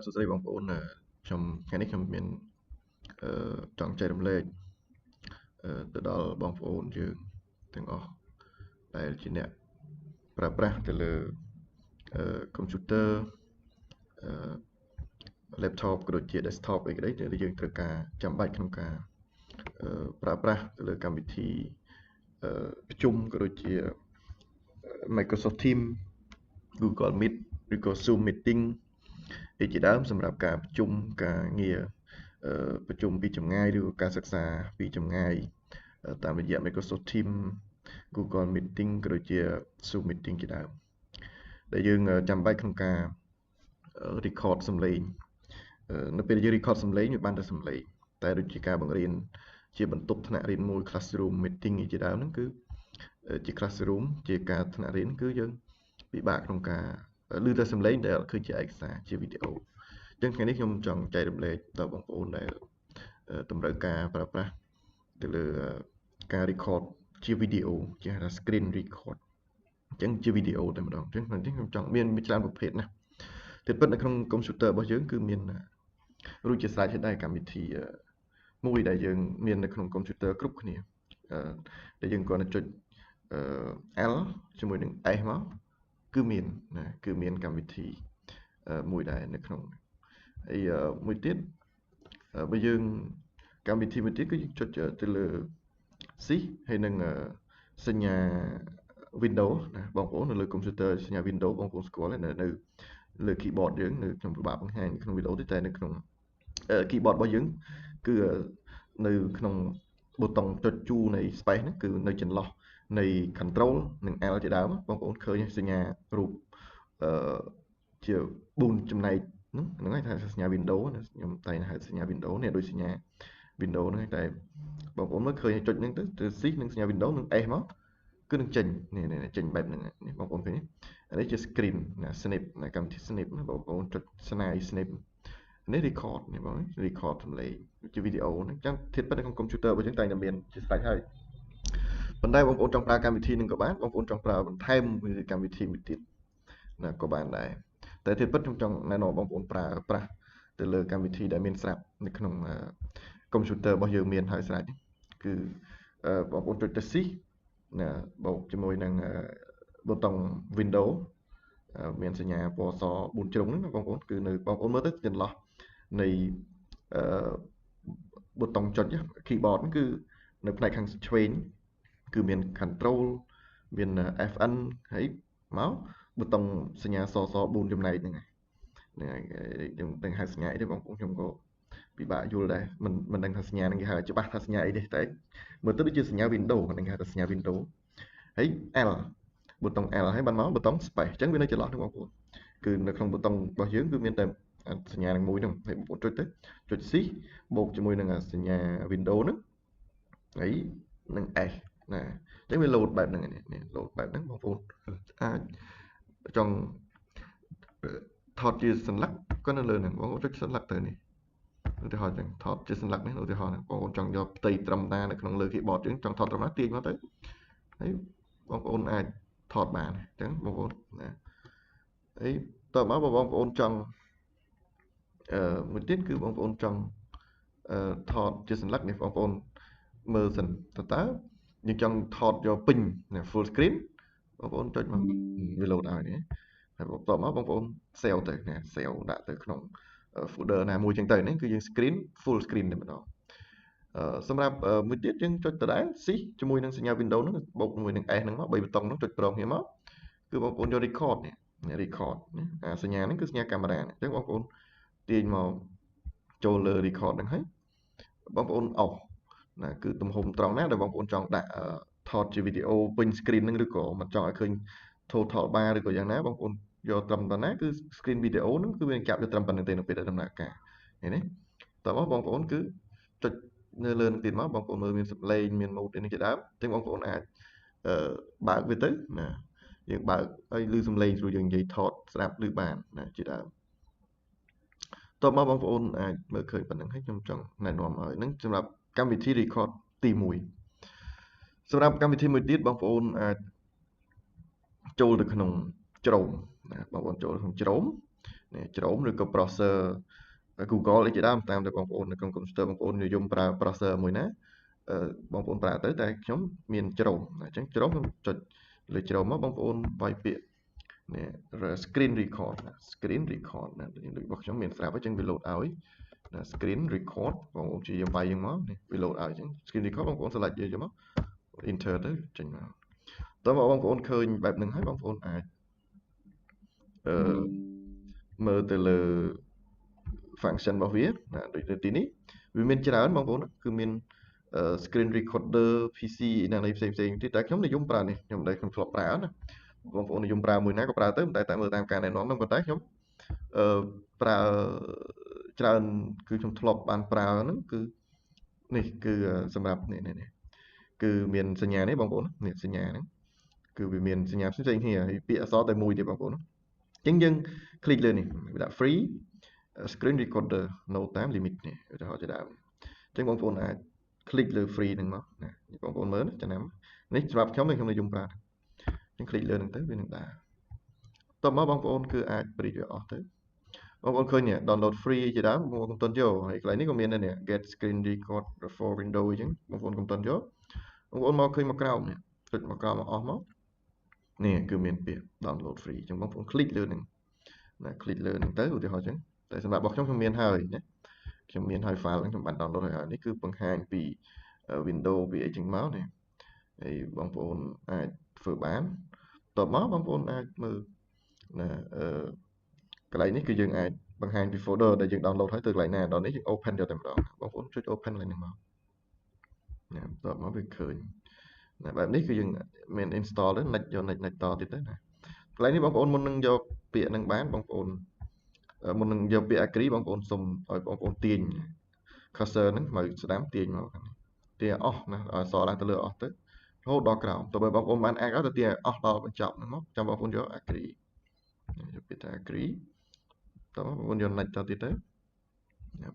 សួស្តីបងប្អូនខ្ញុំថ្ងៃនេះខ្ញុំមានចង់ចែករំលែកទៅដល់បងប្អូនយើងទាំងអស់ដែលជាអ្នកប្រើប្រាស់ទៅលើកុំព្យូទ័រlaptop ក៏ដូចជា desktop អីក្តីដែលយើងត្រូវការចាំបាច់ក្នុងការប្រើប្រាស់ទៅលើកម្មវិធីប្រជុំក៏ដូចជា Microsoft Teams Google Meet ឬក៏ Zoom Meeting ឯជាដើមសម្រាប់ការប្រជុំការងារប្រជុំពីចម្ងាយឬក៏ការសិក្សាពីចម្ងាយតាមរយៈ Microsoft Teams Google Meeting ក៏ដូចជា Zoom Meeting ជាដើមដែលយើងចាំបាច់ក្នុងការ record សំឡេងនៅពេលយើង record សំឡេងវាបានតែសំឡេងតែដូចជាការបង្រៀនជាបន្ទប់ថ្នាក់រៀនមួយ classroom meeting ជាដើមហ្នឹងគឺជា classroom ជាការថ្នាក់រៀនគឺយើងពិបាកក្នុងការឮតែសំឡេងដែលគឺជាឯកសារជាវីដេអូអញ្ចឹងថ្ងៃនេះខ្ញុំចង់ចែករំលែកដល់បងប្អូនដែលតម្រូវការប្រើប្រាស់ទៅលើការ record ជាវីដេអូជាហៅថា screen record អញ្ចឹងជាវីដេអូតែម្ដងអញ្ចឹងខ្ញុំចង់មានច្រើនប្រភេទណាទៀតពិតនៅក្នុងកុំព្យូទ័ររបស់យើងគឺមានរួចជាស្រេចហើយដែរកម្មវិធីមួយដែលយើងមាននៅក្នុងកុំព្យូទ័រគ្រប់គ្នាដែលយើងគ្រាន់តែចុចL ជាមួយនឹង S មកគឺមានណាគឺមានកម្មវិធីមួយដែរនៅក្នុងហើយមួយទៀតបើយើងកម្មវិធីមួយទៀតគឺយើងចុចទៅលើ Shift ហើយនឹងសញ្ញា Windows ណាបងប្អូននៅលើកុំព្យូទ័រសញ្ញា Windows បងប្អូនស្គាល់ហើយនៅលើ keyboard យើងនៅខ្ញុំពិបាកបង្ហាញក្នុងវីដេអូទេតែនៅក្នុង keyboard របស់យើងគឺនៅក្នុងប៊ូតុងចុចជួរនៃ space ហ្នឹងគឺនៅចន្លោះនៃ control និង L ជាដើមបងប្អូនឃើញសញ្ញារូបជា4ចំណែកហ្នឹងហើយថាសញ្ញា Windows ខ្ញុំតែហៅសញ្ញា Windows នេះដូចសញ្ញា Windows ហ្នឹងតែបងប្អូនមើលឃើញចុចហ្នឹងទៅ Shift និងសញ្ញា Windows និង S មកគឺនឹងចេញនេះចេញបែបហ្នឹងនេះបងប្អូនឃើញអានេះជា screen ណា snip ណាកម្មវិធី snip ណាបងប្អូនចុចស្នាយ snip នេះ record នេះបង record សំឡេងជាវីដេអូហ្នឹងអញ្ចឹងធៀបទៅក្នុងកុំព្យូទ័ររបស់យើងតែតែមានជាស្រេចហើយប៉ុន្តែបងប្អូនចង់ប្រើកម្មវិធីនឹងក៏បានបងប្អូនចង់ប្រើបន្ថែមកម្មវិធីមួយទៀតណាក៏បានដែរតែធៀបខ្ញុំចង់ណែនាំបងប្អូនប្រើប្រាស់ទៅលើកម្មវិធីដែលមានស្រាប់នៅក្នុងកុំព្យូទ័ររបស់យើងមានហើយស្រេចគឺបងប្អូនចុចទៅ Shift ណាបូកជាមួយនឹងប៊ូតុង Windows មានសញ្ញាពណ៌ស4ជ្រុងហ្នឹងបងប្អូនគឺនៅបងប្អូនមើលទៅចន្លោះនៃប៊ូតុងចុច keyboard គឺនៅផ្នែកខាងឆ្វេងគឺមាន control មាន FN ហើយមកប៊ូតុងសញ្ញាស4ចំណែកហ្នឹងហើយខ្ញុំដឹងហៅសញ្ញាអីទេបងប្អូនខ្ញុំក៏ពិបាកយល់ដែរមិនដឹងថាសញ្ញាហ្នឹងគេហៅច្បាស់ថាសញ្ញាអីទេតែមើលទៅដូចជាសញ្ញា Windows ហ្នឹងគេហៅថាសញ្ញា Windows ហើយ L ប៊ូតុង L ហើយបានមកប៊ូតុង space អញ្ចឹងវានៅចន្លោះហ្នឹងបងប្អូនគឺនៅក្នុងប៊ូតុងរបស់យើងគឺមានតែសញ្ញានឹងមួយហ្នឹងហើយបងប្អូនចុចទៅចុច Shift បូកជាមួយនឹងសញ្ញា Windows ហ្នឹងហើយនឹង S ណាអញ្ចឹងវា load បែបហ្នឹងនេះ load បែបហ្នឹងបងប្អូនអាចចង់ថតជាសន្លឹកក៏នៅលើហ្នឹងបងប្អូនចុចសន្លឹកទៅនេះឧទាហរណ៍ចឹងថតជាសន្លឹកនេះឧទាហរណ៍បងប្អូនចង់យកផ្ទៃត្រឹមតានៅក្នុងលើ keyboard យើងចង់ថតត្រឹមណាទាញមកទៅហើយបងប្អូនអាចថតបានអញ្ចឹងបងប្អូនណាហើយតើមកបងប្អូនចង់មួយទៀតគឺបងប្អូនចង់ថតជាសន្លឹកនេះបងប្អូនមើលសិនតើយើងចង់ថតយកពេញ full screen បងប្អូនចុចមកវា load ឲ្យនេះហើយបន្ទាប់មកបងប្អូន save ទៅណា save ដាក់ទៅក្នុង folder ណាមួយចឹងទៅនេះគឺយើង screen full screen តែម្ដងសម្រាប់មួយទៀតយើងចុចដដែល Shift ជាមួយនឹងសញ្ញា Windows ហ្នឹងបូកជាមួយនឹង S ហ្នឹងមក3ប៊ូតុងហ្នឹងចុចប្រងគ្នាមកគឺបងប្អូនយក record នេះ record អាសញ្ញាហ្នឹងគឺសញ្ញាកាមេរ៉ាអញ្ចឹងបងប្អូនទាញមកចូលលើ record ហ្នឹងហើយបងប្អូនអោសណាគឺទំហំត្រង់ណាដែលបងប្អូនចង់ដាក់ថតជាវីដេអូពេញ screen ហ្នឹងឬក៏មិនចង់ឲ្យឃើញ total bar ឬក៏យ៉ាងណាបងប្អូនយកត្រឹមប៉ុណ្ណាគឺ screen video ហ្នឹងគឺវានឹងចាប់យកត្រឹមប៉ុណ្្នឹងទេនៅពេលដែលដំណើរការឃើញទេតោះមកបងប្អូនគឺចុចនៅលើនឹងទៀតមកបងប្អូនមើលមានសំឡេងមាន mode នេះជាដើមអញ្ចឹងបងប្អូនអាចបើកវាទៅណាយើងបើកឲ្យឮសំឡេងស្រួលយើងនិយាយថតស្ដាប់ឮបានណាជាដើមតោះមកបងប្អូនអាចមើលឃើញប៉ុណ្្នឹងហើយខ្ញុំចង់ណែនាំឲ្យហ្នឹងសម្រាប់កម្មវិធី record ទី1សម្រាប់កម្មវិធីមួយទៀតបងប្អូនអាចចូលទៅក្នុង Chrome ណាបងប្អូនចូលក្នុង Chrome nè trộm rồi có browser Google អីជាដើមតាមតែបងប្អូននៅក្នុង computer បងប្អូននិយមប្រើ browser មួយណាបងប្អូនប្រើទៅតែខ្ញុំមានជ្រោមអញ្ចឹងជ្រោមខ្ញុំចុចលើជ្រោមមកបងប្អូនវាយពាក្យនេះ screen record ណា screen record ណាដូចរបស់ខ្ញុំមានស្រាប់អញ្ចឹងវា load ឲ្យណា screen record បងប្អូនជាវាយយើងមកនេះវា load ឲ្យអញ្ចឹង screen record បងប្អូន select យកមក enter ទៅចេញមកតើបងប្អូនឃើញបែបហ្នឹងហើយបងប្អូនអាចមើលទៅលើ function របស់វាណាដូចនៅទីនេះវាមានច្រើនបងប្អូនគឺមានscreen recorder PC ណានៃផ្សេងទៀតតែខ្ញុំនិយមប្រើនេះខ្ញុំដែលខ្ញុំធ្លាប់ប្រើណាបងប្អូននិយមប្រើមួយណាក៏ប្រើទៅតែមើលតាមការណែនាំហ្នឹងប៉ុន្តែខ្ញុំប្រើច្រើនគឺខ្ញុំធ្លាប់បានប្រើហ្នឹងគឺនេះគឺសម្រាប់នេះគឺមានសញ្ញានេះបងប្អូននេះសញ្ញាហ្នឹងគឺវាមានសញ្ញាផ្សេងគ្នាហើយពាក្យអក្សរតែមួយទេបងប្អូនអញ្ចឹងយើងคลิกលើនេះវាដាក់ free screen recorder no time limit នេះឧទាហរណ៍ជាដើមអញ្ចឹងបងប្អូនអាច click លើ free ហ្នឹងមកណាបងប្អូនមើលចំណាំនេះសម្រាប់ខ្ញុំខ្ញុំនិយមប្រើអញ្ចឹង click លើហ្នឹងទៅវានឹងដើរតបមកបងប្អូនគឺអាច print វាអស់ទៅបងប្អូនឃើញ download free ជាដើមបងប្អូនកុំតន់យកហើយកន្លែងនេះក៏មានដែរនេះ get screen record for window អញ្ចឹងបងប្អូនកុំតន់យកបងប្អូនមកឃើញមកក្រោមនេះចុចមកក្រោមមកអស់មកនេះគឺមានពាក្យ download free អញ្ចឹងបងប្អូន click លើហ្នឹងណា click លើហ្នឹងទៅឧទាហរណ៍អញ្ចឹងតែសម្រាប់របស់ខ្ញុំមានហើយណាខ្ញុំមានហើយ file ហ្នឹងខ្ញុំបាន download ហើយនេះគឺបង្ហាញពី window ពីអីចឹងមកនេះហើយបងប្អូនអាចធ្វើបានតបមកបងប្អូនអាចមើលណាកន្លែងនេះគឺយើងអាចបង្ហាញពី folder ដែលយើង download ហើយទៅកន្លែងណាដល់នេះយើង open យកតែម្ដងបងប្អូនចុច open កន្លែងនេះមកណាតបមកវាឃើញណាបែបនេះគឺយើងមាន install ទៅ next យក next តទៀតទៅណាកន្លែងនេះបងប្អូនមុននឹងយកពាក្យនឹងបានបងប្អូនមុននឹងយកពាក្យ agree បងប្អូនសុំឲ្យបងប្អូនទាញ cursor ហ្នឹងមកស្ដាំទាញមកទាញអស់ណាឲ្យសឡើងទៅលើអស់ទៅរហូតដល់ក្រោមតើបើបងប្អូនបានអាចទៅទាញអស់ដល់បញ្ចប់ហ្នឹងមកចាំបងប្អូនយក agree យកពាក្យថា agree តើបងប្អូនយក next តទៀតទៅ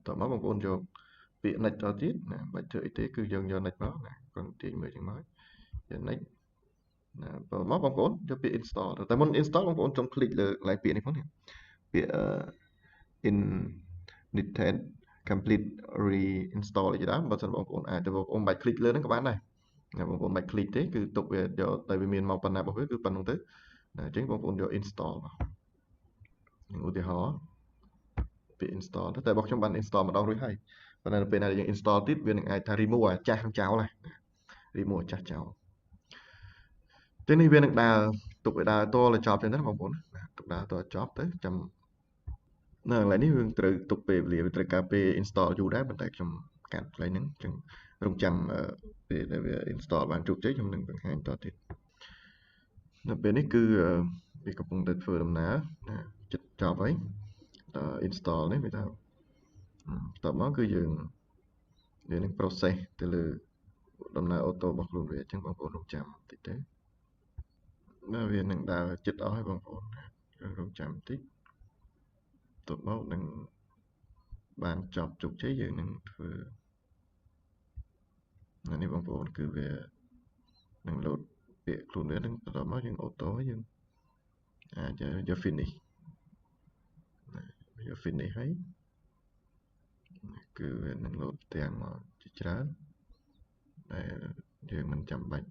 តើមកបងប្អូនយកពាក្យ next តទៀតណាបើធ្វើអីទេគឺយើងយក next មកណាគាត់ទាញមើលចឹងមកយក next ណាមកបងប្អូនយកពាក្យ install តែមុន install បងប្អូនចុង click លើកន្លែងពាក្យនេះផងនេះពាក្យ in Nintendo complete reinstall អីជាដើមបើសិនបងប្អូនអាចទៅបងប្អូនបាច់ click លើហ្នឹងក៏បានដែរណាបងប្អូនបាច់ click ទេគឺទុកវាយកតែវាមានមកប៉ុណ្ណារបស់វាគឺប៉ុណ្្នឹងទៅណាអញ្ចឹងបងប្អូនយក install មកឧទាហរណ៍ពាក្យ install តែរបស់ខ្ញុំបាន install ម្ដងរួចហើយប៉ុន្តែនៅពេលណាយើង install ទៀតវានឹងអាចថា remove អាចាស់ចោលណា remove អាចាស់ចោលទីនេះវានឹងដើរទុកវាដើរតលចប់ចឹងណាបងប្អូនណាទុកដើរតចប់ទៅចាំនៅកន្លែងនេះយើងត្រូវទុកពេលវេលាវាត្រូវការពេល install យូរដែរប៉ុន្តែខ្ញុំកាត់កន្លែងហ្នឹងចឹងរងចាំពេលដែលវា install បានជោគជ័យខ្ញុំនឹងបង្ហាញតទៀតនៅពេលនេះគឺវាកំពុងតែធ្វើដំណើរណាចិត្តចប់ហើយត install នេះវាថាតមកគឺយើងនឹង process ទៅលើដំណើរអូតូរបស់ខ្លួនវាអញ្ចឹងបងប្អូនរងចាំបន្តិចទៅណាវានឹងដើរចិត្តអស់ហើយបងប្អូនរងចាំបន្តិចតមកនឹងបានចប់ជោគជ័យយើងនឹងធ្វើនេះបងប្អូនគឺវានឹង load ពាក្យខ្លួនវានឹងបន្តមកយើងអូតូយើងអាចយក finish យក finish ហើយគឺវានឹង load ទាំងមកជាច្រើនដែលយើងមិនចាំបាច់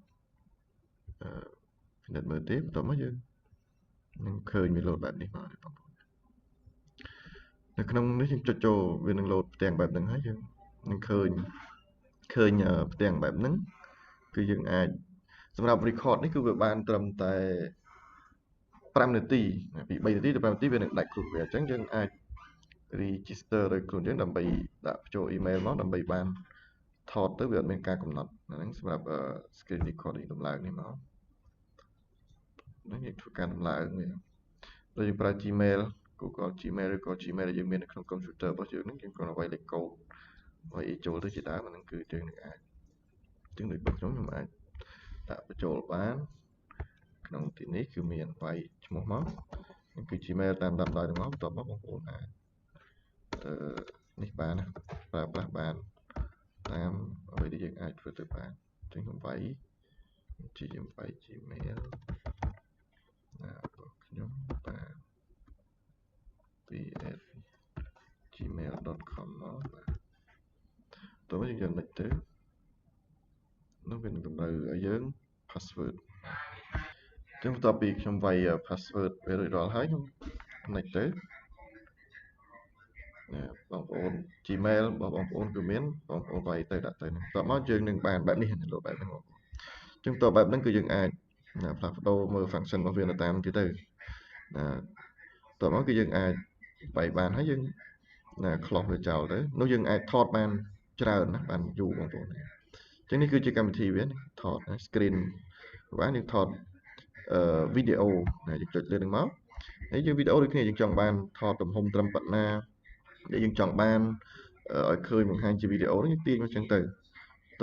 ពិនិត្យមើលទេបន្តមកយើងនឹងឃើញវា load បែបនេះមកបងប្អូននៅក្នុងនេះយើងចុចចូលវានឹង load ផ្ទាំងបែបហ្នឹងហើយយើងនឹងឃើញផ្ទាំងបែបហ្នឹងគឺយើងអាចសម្រាប់ record នេះគឺវាបានត្រឹមតែ5នាទីពី3នាទីទៅ5នាទីវានឹងដាច់ខ្លួនវាអញ្ចឹងយើងអាច register ដោយខ្លួនយើងដើម្បីដាក់បញ្ចូល email មកដើម្បីបានថតទៅវាអត់មានការកំណត់ហ្នឹងសម្រាប់ screen recording ដំឡើងនេះមកនេះយើងធ្វើការដំឡើងវាដូចយើងប្រើ Gmail Google Gmail ឬក៏ Gmail ដែលយើងមាននៅក្នុង computer របស់យើងហ្នឹងយើងគ្រាន់តែវាយលេខកូដវាយចូលទៅជាដើមហ្នឹងគឺយើងនឹងអាចចឹងដូចរបស់ខ្ញុំអាចដាក់បញ្ចូលបានក្នុងទីនេះគឺមានវាយឈ្មោះមកគឺ Gmail តាមដាប់ដោយទាំងអស់បន្ទាប់មកបងប្អូនអាចនេះបានប្រើប្រាស់បានតាមអ្វីដែលយើងអាចធ្វើទៅបានចឹងខ្ញុំវាយ Gmail ណារបស់ខ្ញុំបានពី gmail.com មកតើយើងនិចទៅនោះវានឹងតម្រូវឲ្យយើង password ចឹងបន្ទាប់ពីខ្ញុំវាយ password វារួចរាល់ហើយខ្ញុំនិចទៅបងប្អូន Gmail របស់បងប្អូនគឺមានបងប្អូនវាយទៅដាក់ទៅបន្ទាប់មកយើងនឹងបានបែបនេះលោកបែបនេះមកចឹងតបែបហ្នឹងគឺយើងអាចផ្លាស់ប្ដូរមើល function របស់វាទៅតាមទៀតទៅតមកគឺយើងអាចវាយបានហើយយើងclose វាចោលទៅនោះយើងអាចថតបានច្រើនណាបានយូរបងប្អូនចឹងនេះគឺជាកម្មវិធីវាថត screen បានយើងថតវីដេអូយើងចុចលើនឹងមកហើយយើងវីដេអូដូចគ្នាយើងចង់បានថតទំហំត្រឹមប៉ុណ្ណាដែលយើងចង់បានឲ្យឃើញបង្ហាញជាវីដេអូយើងទាញមកចឹងទៅ